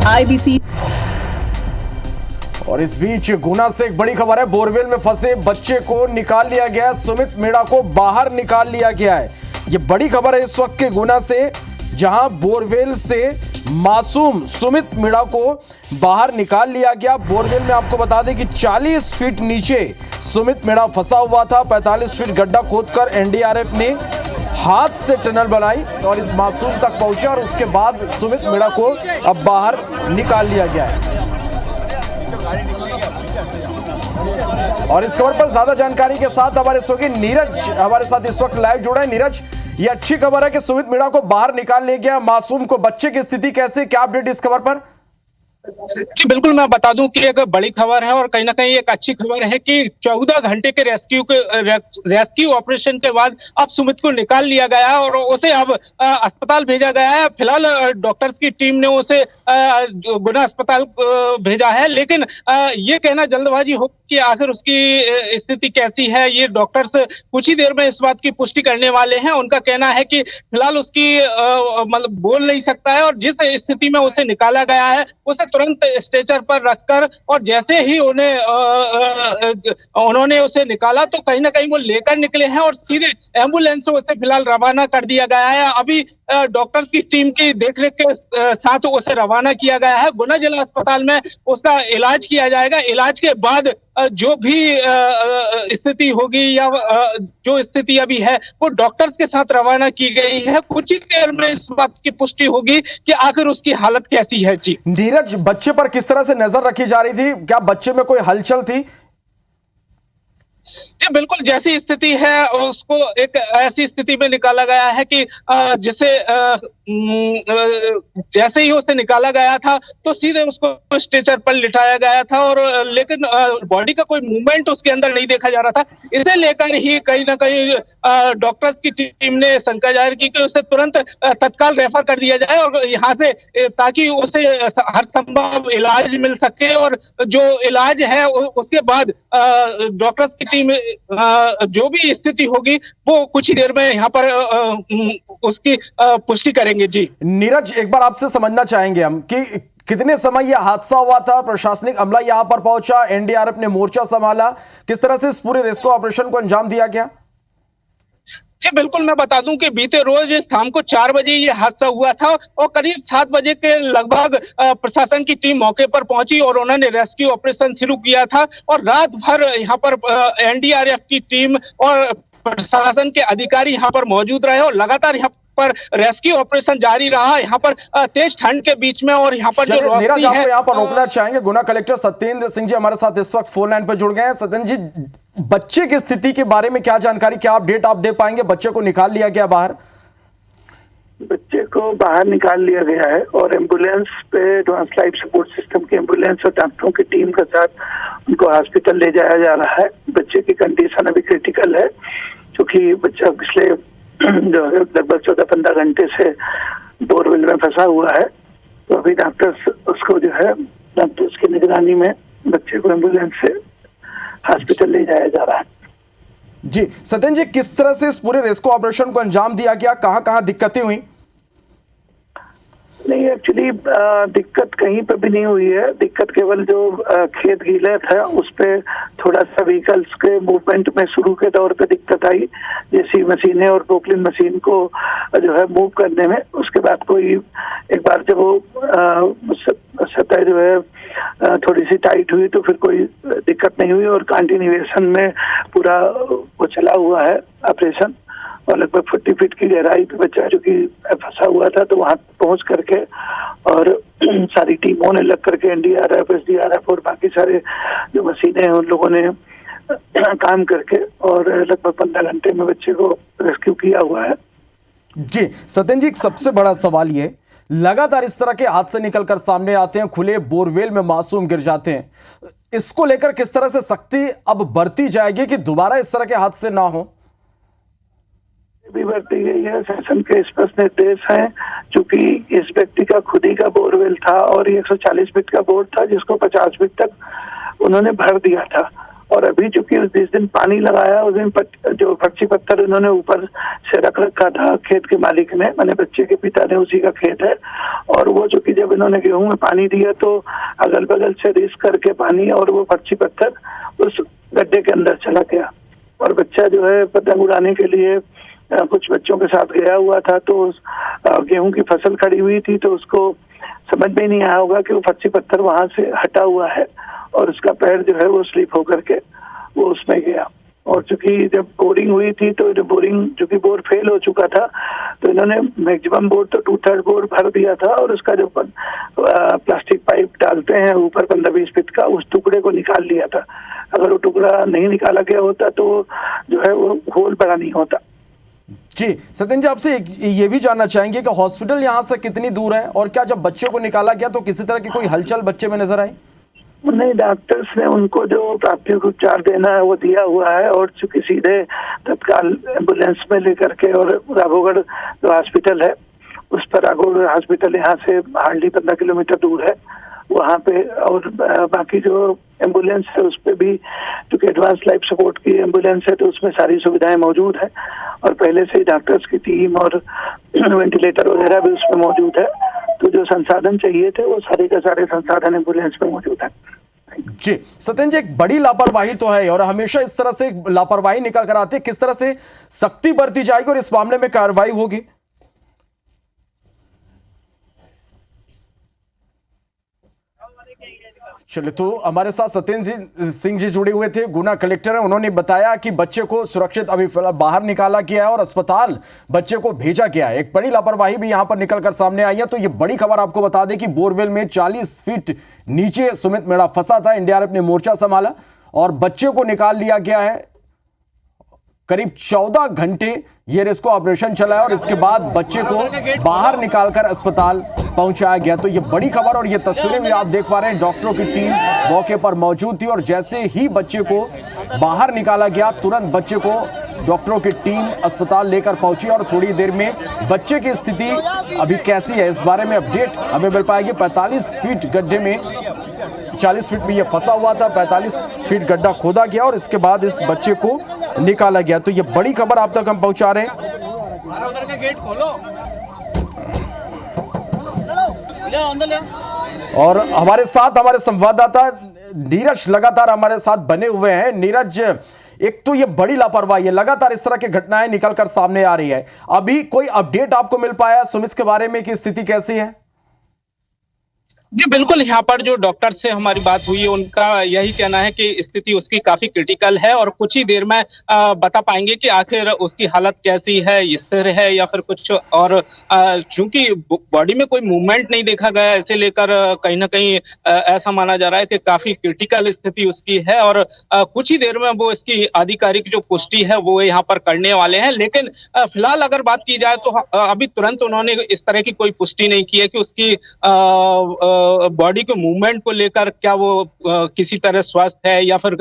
IBC। और इस बीच गुना से एक बड़ी खबर है। बोरवेल में फंसे बच्चे को निकाल लिया गया है। सुमित मीणा को बाहर निकाल लिया गया है। ये बड़ी खबर है इस वक्त के गुना से, जहां बोरवेल से मासूम सुमित मीणा को बाहर निकाल लिया गया। बोरवेल में आपको बता दें कि 40 फीट नीचे सुमित मीणा फंसा हुआ था। 45 फीट गड्ढा खोदकर एनडीआरएफ ने हाथ से टनल बनाई और इस मासूम तक पहुंचे और उसके बाद सुमित मीणा को अब बाहर निकाल लिया गया है। और इस खबर पर ज्यादा जानकारी के साथ हमारे सहयोगी नीरज हमारे साथ इस वक्त लाइव जुड़ा है। नीरज, ये अच्छी खबर है कि सुमित मीणा को बाहर निकाल लिया गया। मासूम को, बच्चे की स्थिति कैसे, क्या अपडेट इस खबर पर? जी बिल्कुल, मैं बता दूं कि एक बड़ी खबर है और कहीं ना कहीं एक अच्छी खबर है कि 14 घंटे के रेस्क्यू ऑपरेशन के बाद अब सुमित को निकाल लिया गया है और उसे अब अस्पताल भेजा गया है। फिलहाल डॉक्टर्स की टीम ने उसे गुना अस्पताल भेजा है, लेकिन ये कहना जल्दबाजी हो कि आखिर उसकी स्थिति कैसी है, ये डॉक्टर्स कुछ ही देर में इस बात की पुष्टि करने वाले हैं। उनका कहना है कि फिलहाल उसकी मतलब बोल नहीं सकता है और जिस स्थिति में उसे निकाला गया है उसे तुरंत स्ट्रेचर पर रखकर और जैसे ही उन्होंने उसे निकाला तो कहीं ना कहीं वो लेकर निकले हैं और सीधे एम्बुलेंस से उसे फिलहाल रवाना कर दिया गया है। अभी डॉक्टर्स की टीम की देखरेख के साथ उसे रवाना किया गया है। गुना जिला अस्पताल में उसका इलाज किया जाएगा। इलाज के बाद जो भी स्थिति होगी या जो स्थिति अभी है वो डॉक्टर्स के साथ रवाना की गई है। कुछ ही देर में इस बात की पुष्टि होगी कि आखिर उसकी हालत कैसी है। जी नीरज, बच्चे पर किस तरह से नजर रखी जा रही थी? क्या बच्चे में कोई हलचल थी? जी बिल्कुल, जैसी स्थिति है उसको एक ऐसी स्थिति में निकाला गया है कि जैसे ही उसे निकाला गया था तो सीधे उसको स्ट्रेचर पर लिटाया गया था और लेकिन बॉडी का कोई मूवमेंट उसके अंदर नहीं देखा जा रहा था। इसे लेकर ही कहीं ना कहीं डॉक्टर्स की टीम ने शंका जाहिर की कि उसे तुरंत तत्काल रेफर कर दिया जाए और यहाँ से ताकि उसे हर संभव इलाज मिल सके और जो इलाज है उसके बाद डॉक्टर्स की टीम जो भी स्थिति होगी वो कुछ ही देर में यहाँ पर उसकी पुष्टि करेंगे। जी नीरज, एक बार आपसे समझना चाहेंगे हम कि कितने समय यह हादसा हुआ था, प्रशासनिक अमला यहां पर पहुंचा, एनडीआरएफ ने मोर्चा संभाला, किस तरह से इस पूरे रेस्क्यू ऑपरेशन को अंजाम दिया गया? जी बिल्कुल, मैं बता दूं कि बीते रोज शाम को 4 बजे ये हादसा हुआ था और करीब 7 बजे के लगभग प्रशासन की टीम मौके पर पहुंची और उन्होंने रेस्क्यू ऑपरेशन शुरू किया था और रात भर यहाँ पर एनडीआरएफ की टीम और प्रशासन के अधिकारी यहाँ पर मौजूद रहे और लगातार यहाँ पर रेस्क्यू ऑपरेशन जारी रहा। यहाँ पर तेज ठंड के बीच में और यहाँ पर जो रोशनी है, यहाँ पर रोकना चाहेंगे। गुना कलेक्टर सत्येंद्र सिंह जी हमारे साथ इस वक्त फोन लाइन पर जुड़ गए हैं। सत्येंद्र जी, बच्चे की स्थिति के बारे में क्या जानकारी, क्या अपडेट आप दे पाएंगे? बच्चे को निकाल लिया गया बाहर? बच्चे को बाहर निकाल लिया गया है और एम्बुलेंस पे एडवांस लाइफ सपोर्ट सिस्टम की एम्बुलेंस और डॉक्टरों की टीम के साथ उनको हॉस्पिटल ले जाया जा रहा है। बच्चे की कंडीशन अभी क्रिटिकल है क्योंकि बच्चा पिछले जो है लगभग 14-15 घंटे से बोरवेल में फंसा हुआ है। तो अभी डॉक्टर्स उसको जो है डॉक्टर्स की निगरानी में बच्चे को एम्बुलेंस से हॉस्पिटल ले जाया जा रहा है। जी सत्येंद्र जी, किस तरह से इस पूरे रेस्क्यू ऑपरेशन को अंजाम दिया गया? कहां दिक्कतें हुई? नहीं, एक्चुअली दिक्कत कहीं पे भी नहीं हुई है। दिक्कत केवल जो खेत गीला था उस पे थोड़ा सा व्हीकल्स के मूवमेंट में शुरू के दौर पे दिक्कत आई, जैसी मशीनें और पोकलिन मशीन को जो है मूव करने में। उसके बाद कोई एक बार जब वो सतह जो है थोड़ी सी टाइट हुई तो फिर कोई दिक्कत नहीं हुई और कंटिन्यूएशन में पूरा वो चला हुआ है ऑपरेशन। और लगभग 40 फीट की गहराई पे बच्चा जो कि फंसा हुआ था तो वहां पहुंच करके और सारी टीमों ने लग करके एनडीआरएफ, एसडीआरएफ और बाकी सारे जो मशीनें हैं उन लोगों ने काम करके और लगभग 15 घंटे में बच्चे को रेस्क्यू किया हुआ है। जी सत्येंद्र जी, सबसे बड़ा सवाल ये, लगातार इस तरह के हादसे निकलकर सामने आते हैं, खुले बोरवेल में मासूम गिर जाते हैं, इसको लेकर किस तरह से सख्ती अब बरती जाएगी कि दोबारा इस तरह के हादसे ना हो? भी बरती गई है। शासन के स्पष्ट निर्देश हैं, चूंकि इस व्यक्ति का खुद ही का बोरवेल था और 140 फीट का बोर था जिसको 50 फीट तक उन्होंने भर दिया था और अभी चूंकि जिस दिन पानी लगाया उस दिन जो फर्ची पत्थर उन्होंने ऊपर से रख रखा था खेत के मालिक ने, मैंने बच्चे के पिता ने, उसी का खेत है, और वो चूंकि जब इन्होंने गेहूं में पानी दिया तो अगल बगल से रिस करके पानी और वो फर्ची पत्थर उस गड्ढे के अंदर चला गया। और बच्चा जो है पतंग उड़ाने के लिए कुछ बच्चों के साथ गया हुआ था, तो गेहूं की फसल खड़ी हुई थी, तो उसको समझ में नहीं आया होगा कि वो फर्ची पत्थर वहां से हटा हुआ है और उसका पैर जो है वो स्लिप होकर के वो उसमें गया। और चूंकि जब बोरिंग हुई थी तो जो बोरिंग, चूंकि बोर फेल हो चुका था, तो इन्होंने मैक्सिमम बोर तो 2/3 बोर भर दिया था और उसका जो प्लास्टिक पाइप डालते हैं ऊपर 15-20 फीट का, उस टुकड़े को निकाल लिया था। अगर वो टुकड़ा नहीं निकाला गया होता तो जो है वो होल बड़ा नहीं होता। जी सत्येंद्र जी, आपसे ये भी जानना चाहेंगे कि हॉस्पिटल यहाँ से कितनी दूर है, और क्या जब बच्चे को निकाला गया तो किसी तरह की कोई हलचल बच्चे में नजर आई? नहीं, डॉक्टर्स ने उनको जो प्राथमिक उपचार देना है वो दिया हुआ है, और चूंकि सीधे तत्काल एम्बुलेंस में लेकर के, और राघोगढ़ जो हॉस्पिटल है उस पर, राघोगढ़ हॉस्पिटल यहाँ से हार्डली 15 किलोमीटर दूर है वहाँ पे, और बाकी जो एम्बुलेंस है उस पर भी क्योंकि एडवांस लाइफ सपोर्ट की एम्बुलेंस है तो उसमें सारी सुविधाएं मौजूद है, और पहले से ही डॉक्टर्स की टीम और वेंटिलेटर वगैरह भी उसमें मौजूद है। तो जो संसाधन चाहिए थे वो सारे के सारे संसाधन एम्बुलेंस में मौजूद है। जी सत्येंद्र जी, एक बड़ी लापरवाही तो है और हमेशा इस तरह से लापरवाही निकल कर आती है, किस तरह से सख्ती बरती जाएगी और इस मामले में कार्रवाई होगी? चलिए, तो हमारे साथ सत्येंद्र सिंह जी जुड़े हुए थे, गुना कलेक्टर हैं। उन्होंने बताया कि बच्चे को सुरक्षित अभी फिलहाल बाहर निकाला गया है और अस्पताल बच्चे को भेजा गया है। एक बड़ी लापरवाही भी यहां पर निकलकर सामने आई है। तो ये बड़ी खबर आपको बता दें कि बोरवेल में 40 फीट नीचे सुमित मेड़ा फंसा था। एनडीआरएफ ने मोर्चा संभाला और बच्चे को निकाल लिया गया है। करीब 14 घंटे ये रेस्क्यू ऑपरेशन चला है और इसके बाद बच्चे को बाहर निकालकर अस्पताल पहुंचाया गया। तो ये बड़ी खबर, और ये तस्वीरें भी आप देख पा रहे हैं, डॉक्टरों की टीम मौके पर मौजूद थी और जैसे ही बच्चे को बाहर निकाला गया तुरंत बच्चे को डॉक्टरों की टीम अस्पताल लेकर पहुंची और थोड़ी देर में बच्चे की स्थिति अभी कैसी है इस बारे में अपडेट हमें मिल पाएगी। 45 फीट गड्ढे में, 40 फीट में ये फंसा हुआ था, 45 फीट गड्ढा खोदा गया और इसके बाद इस बच्चे को निकाला गया। तो ये बड़ी खबर आप तक हम पहुंचा रहे हैं। और हमारे साथ हमारे संवाददाता नीरज लगातार हमारे साथ बने हुए हैं। नीरज, एक तो ये बड़ी लापरवाही है, लगातार इस तरह की घटनाएं निकलकर सामने आ रही है, अभी कोई अपडेट आपको मिल पाया सुमित के बारे में कि स्थिति कैसी है? जी बिल्कुल, यहाँ पर जो डॉक्टर से हमारी बात हुई है उनका यही कहना है कि स्थिति उसकी काफी क्रिटिकल है और कुछ ही देर में बता पाएंगे कि आखिर उसकी हालत कैसी है, स्थिर है या फिर कुछ और। चूंकि बॉडी में कोई मूवमेंट नहीं देखा गया, इसे लेकर कहीं ना कहीं ऐसा माना जा रहा है कि काफी क्रिटिकल स्थिति उसकी है और कुछ ही देर में वो इसकी आधिकारिक जो पुष्टि है वो यहाँ पर करने वाले हैं। लेकिन फिलहाल अगर बात की जाए तो अभी तुरंत उन्होंने इस तरह की कोई पुष्टि नहीं की है कि उसकी बॉडी के मूवमेंट को लेकर क्या वो किसी तरह स्वस्थ है या फिर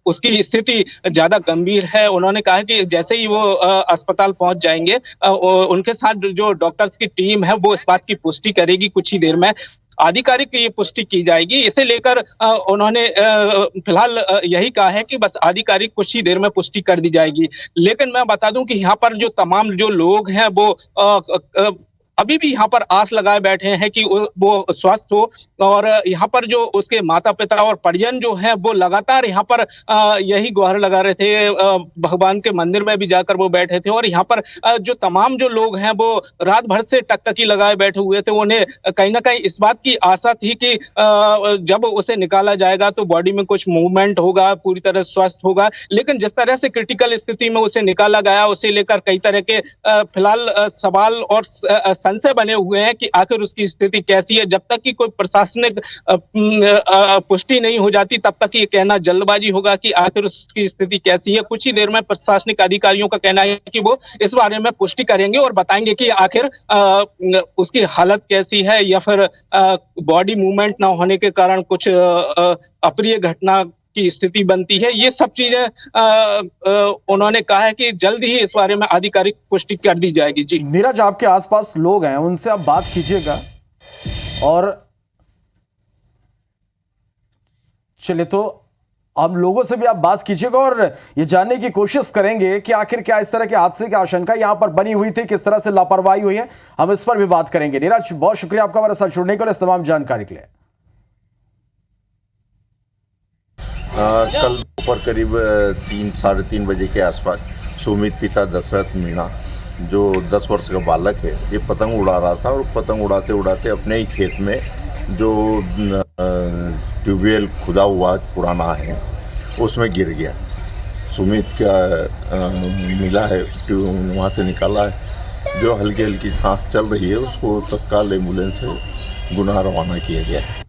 उसकी स्थिति ज्यादा गंभीर है। उन्होंने कहा कि जैसे ही वो अस्पताल पहुंच जाएंगे उनके साथ जो डॉक्टर्स की टीम है वो इस बात की पुष्टि करेगी, कुछ ही देर में आधिकारिक ये पुष्टि की जाएगी। इसे लेकर उन्होंने फिलहाल यही कहा है कि बस आधिकारिक कुछ ही देर में पुष्टि कर दी जाएगी। लेकिन मैं बता दूं कि यहाँ पर जो तमाम जो लोग हैं वो अभी भी यहाँ पर आस लगाए बैठे हैं कि वो स्वस्थ हो और यहाँ पर जो उसके माता पिता और परिजन जो हैं वो लगातार यहाँ पर यही गुहार लगा रहे थे, भगवान के मंदिर में भी जाकर वो बैठे थे और यहाँ पर जो तमाम जो लोग हैं वो रात भर से टकटकी लगाए बैठे हुए थे। उन्हें कहीं ना कहीं इस बात की आशा थी कि जब उसे निकाला जाएगा तो बॉडी में कुछ मूवमेंट होगा, पूरी तरह स्वस्थ होगा। लेकिन जिस तरह से क्रिटिकल स्थिति में उसे निकाला गया उसे लेकर कई तरह के फिलहाल सवाल और संशय बने हुए हैं कि आखिर उसकी स्थिति कैसी है। जब तक कि कोई प्रशासनिक पुष्टि नहीं हो जाती तब तक ये कहना जल्दबाजी होगा कि आखिर उसकी स्थिति कैसी है। कुछ ही देर में प्रशासनिक अधिकारियों का कहना है कि वो इस बारे में पुष्टि करेंगे और बताएंगे कि आखिर उसकी हालत कैसी है या फिर बॉडी मूवमेंट ना होने के कारण कुछ अप्रिय घटना की स्थिति बनती है। ये सब चीजें उन्होंने कहा है कि जल्द ही इस बारे में आधिकारिक पुष्टि कर दी जाएगी। जी नीरज, आपके आसपास लोग हैं, उनसे आप बात कीजिएगा। और चलिए, तो हम लोगों से भी आप बात कीजिएगा और ये जानने की कोशिश करेंगे कि आखिर क्या इस तरह के हादसे की आशंका यहां पर बनी हुई थी, किस तरह से लापरवाही हुई है, हम इस पर भी बात करेंगे। नीरज, बहुत शुक्रिया आपका हमारे साथ जुड़ने के लिए, इस तमाम जानकारी के लिए। कल दोपहर करीब 3-3:30 बजे के आसपास सुमित पिता दशरथ मीणा, जो 10 वर्ष का बालक है, ये पतंग उड़ा रहा था और पतंग उड़ाते उड़ाते अपने ही खेत में जो ट्यूबवेल खुदा हुआ पुराना है उसमें गिर गया। सुमित का मिला है, वहाँ से निकाला है, जो हल्की हल्की सांस चल रही है, उसको तत्काल एम्बुलेंस से गुना रवाना किया गया है।